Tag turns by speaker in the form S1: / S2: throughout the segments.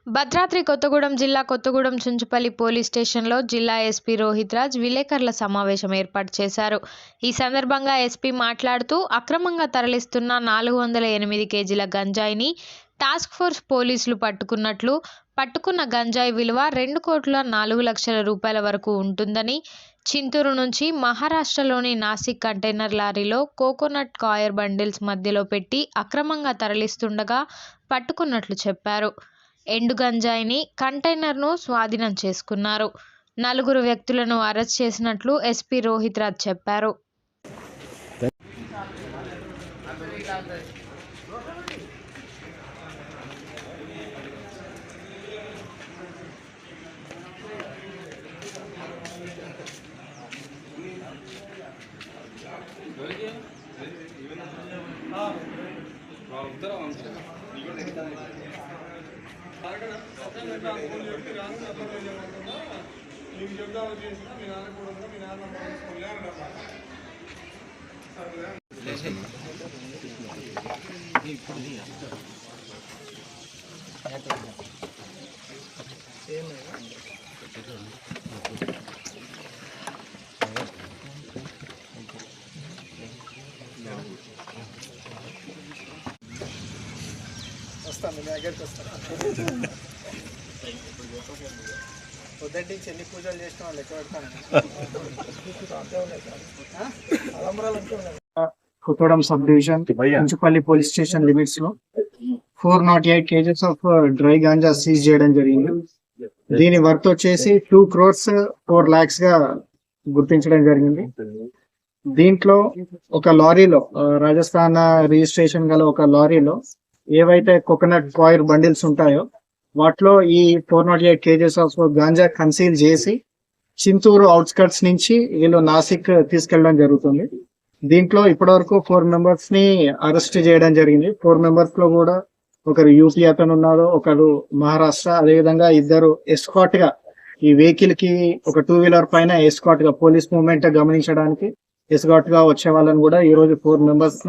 S1: భద్రాద్రి కొత్తగూడెం జిల్లా కొత్తగూడెం చుంచుపల్లి పోలీస్ స్టేషన్లో జిల్లా ఎస్పీ రోహిత్ రాజ్ విలేకరుల సమావేశం ఏర్పాటు చేశారు. ఈ సందర్భంగా ఎస్పీ మాట్లాడుతూ అక్రమంగా తరలిస్తున్న 408 కేజీల గంజాయిని టాస్క్ ఫోర్స్ పోలీసులు పట్టుకున్నట్లు, పట్టుకున్న గంజాయి విలువ 2,04,00,000 రూపాయల వరకు ఉంటుందని, చింతూరు నుంచి మహారాష్ట్రలోని నాసిక్ కంటైనర్ లారీలో కోకోనట్ కాయర్ బండిల్స్ మధ్యలో పెట్టి అక్రమంగా తరలిస్తుండగా పట్టుకున్నట్లు చెప్పారు. ఎండు గంజాయిని కంటైనర్ను స్వాధీనం చేసుకున్నారు. 4 వ్యక్తులను అరెస్ట్ చేసినట్లు ఎస్పీ రోహిత్ రాజ్ చెప్పారు.
S2: పొద్దుటి చెల్లి పూజలు చేసిన వాళ్ళు ఎక్కడ Kothagudem sub division Chunchupalli police station limits లో 408 kgs of dry ganja seize చేయడం జరిగింది. దీని వర్త్ వచ్చేసి 2 crores 4 lakhs గా గుర్తించడం జరిగింది. దీంట్లో ఒక లారీలో రాజస్థాన్ రిజిస్ట్రేషన్ గల ఒక లారీలో ఏవైతే కోకోనట్ కాయర్ బండిల్స్ ఉంటాయో వాటిలో ఈ 408 కేజెస్ ఆఫ్ గాంజా కన్సీల్ చేసి చింతూరు అవుట్స్కట్స్ నుంచి వీళ్ళు నాసిక్ తీసుకెళ్లడం జరుగుతుంది. దీంట్లో ఇప్పటివరకు 4 members ని అరెస్ట్ చేయడం జరిగింది. 4 members లో కూడా ఒకరు యూపీ అతను ఉన్నారు, ఒకరు మహారాష్ట్ర, అదేవిధంగా 2 ఎస్కాట్ గా ఈ వెహికల్ కి ఒక 2-wheeler పైన ఎస్కాట్ గా పోలీస్ మూవ్మెంట్ గమనించడానికి ఎస్కాట్ గా వచ్చే వాళ్ళని కూడా ఈ రోజు 4 members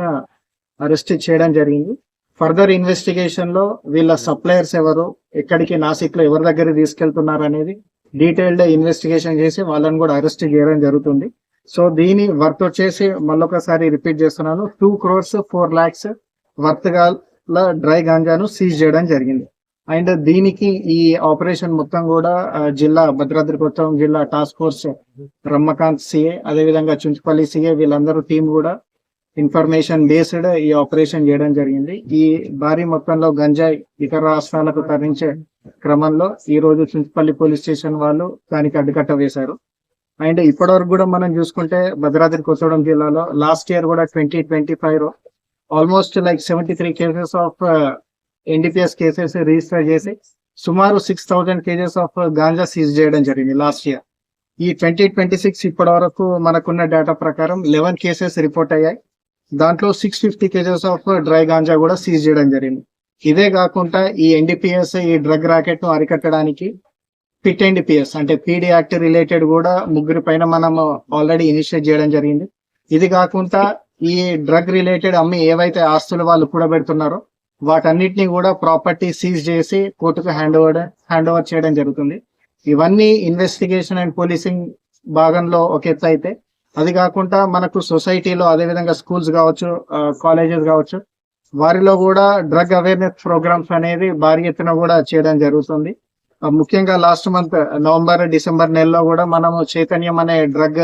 S2: అరెస్ట్ చేయడం జరిగింది. ఫర్దర్ ఇన్వెస్టిగేషన్ లో వీళ్ళ సప్లయర్స్ ఎవరు, ఎక్కడికి నాసిక్ లో ఎవరి దగ్గర తీసుకెళ్తున్నారు అనేది డీటెయిల్డ్ ఇన్వెస్టిగేషన్ చేసి వాళ్ళని కూడా అరెస్ట్ చేయడం జరుగుతుంది. సో దీని వర్త్ వచ్చేసి మళ్ళొకసారి రిపీట్ చేస్తున్నాను, 2 crores 4 lakhs వర్త్ గల డ్రై గాంజాను సీజ్ చేయడం జరిగింది. అండ్ దీనికి ఈ ఆపరేషన్ మొత్తం కూడా జిల్లా భద్రాద్రి కొత్తగూడెం జిల్లా టాస్క్ ఫోర్స్ రమ్మకాంత్ సిఏ, అదేవిధంగా చుంచుపల్లి సిఏ వీళ్ళందరూ టీం కూడా ఇన్ఫర్మేషన్ బేస్డ్ ఈ ఆపరేషన్ చేయడం జరిగింది. ఈ భారీ మొత్తంలో గంజాయి ఇతర రాష్ట్రాలకు తరలించే క్రమంలో ఈ రోజు చుంచుపల్లి పోలీస్ స్టేషన్ వాళ్ళు దానికి అడ్డుకట్ట వేశారు. అండ్ ఇప్పటివరకు కూడా మనం చూసుకుంటే భద్రాద్రి కొత్తగూడెం జిల్లాలో లాస్ట్ ఇయర్ కూడా 2025 almost like 73 cases of NDPS cases register చేసి సుమారు 6,000 కేజెస్ ఆఫ్ గాంజా సీజ్ చేయడం జరిగింది లాస్ట్ ఇయర్. ఈ 2026 ఇప్పటి వరకు మనకున్న డేటా ప్రకారం 11 కేసెస్ రిపోర్ట్ అయ్యాయి. దాంట్లో 650 కేజెస్ ఆఫ్ డ్రై గాంజా కూడా సీజ్ చేయడం జరిగింది. ఇదే కాకుండా ఈ ఎన్డీపీఎస్ ఈ డ్రగ్ రాకెట్ ను అరికట్టడానికి పిట్ ఎన్డీపీఎస్ అంటే పీడీ యాక్ట్ రిలేటెడ్ కూడా 3 పైన మనం ఆల్రెడీ ఇనిషియేట్ చేయడం జరిగింది. ఇది కాకుండా ఈ డ్రగ్ రిలేటెడ్ అమ్మి ఏవైతే ఆస్తులు వాళ్ళు కూడబెడుతున్నారో వాటన్నిటిని కూడా ప్రాపర్టీ సీజ్ చేసి కోర్టుకు హ్యాండ్ ఓవర్ చేయడం జరుగుతుంది. ఇవన్నీ ఇన్వెస్టిగేషన్ అండ్ పోలీసింగ్ భాగంలో ఒక ఎత్తు అయితే, అది కాకుండా మనకు సొసైటీలో అదేవిధంగా స్కూల్స్ కావచ్చు, కాలేజెస్ కావచ్చు, వారిలో కూడా డ్రగ్ అవేర్నెస్ ప్రోగ్రామ్స్ అనేది భారీ ఎత్తున కూడా చేయడం జరుగుతుంది. ముఖ్యంగా లాస్ట్ మంత్ నవంబర్ డిసెంబర్ నెలలో కూడా మనము చైతన్యం అనే డ్రగ్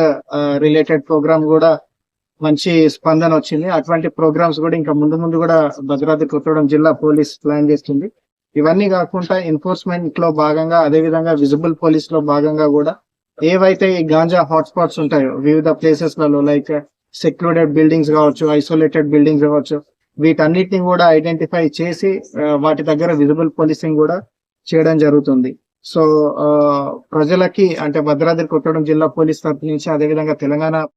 S2: రిలేటెడ్ ప్రోగ్రామ్ కూడా మంచి స్పందన వచ్చింది. అటువంటి ప్రోగ్రామ్స్ కూడా ఇంకా ముందు కూడా భద్రాద్రి కొత్తగూడెం జిల్లా పోలీస్ ప్లాన్ చేస్తుంది. ఇవన్నీ కాకుండా ఎన్ఫోర్స్మెంట్ లో భాగంగా అదేవిధంగా విజిబుల్ పోలీస్ లో భాగంగా కూడా ఏవైతే ఈ గాంజా హాట్స్పాట్స్ ఉంటాయో వివిధ ప్లేసెస్ లలో లైక్ సెక్లూడెడ్ బిల్డింగ్స్ కావచ్చు, ఐసోలేటెడ్ బిల్డింగ్స్ కావచ్చు, వీటన్నిటిని కూడా ఐడెంటిఫై చేసి వాటి దగ్గర విజిబుల్ పోలీసింగ్ కూడా చేయడం జరుగుతుంది. సో ప్రజలకి అంటే భద్రాద్రి కొత్తగూడెం జిల్లా పోలీస్ తరఫు నుంచి అదేవిధంగా తెలంగాణ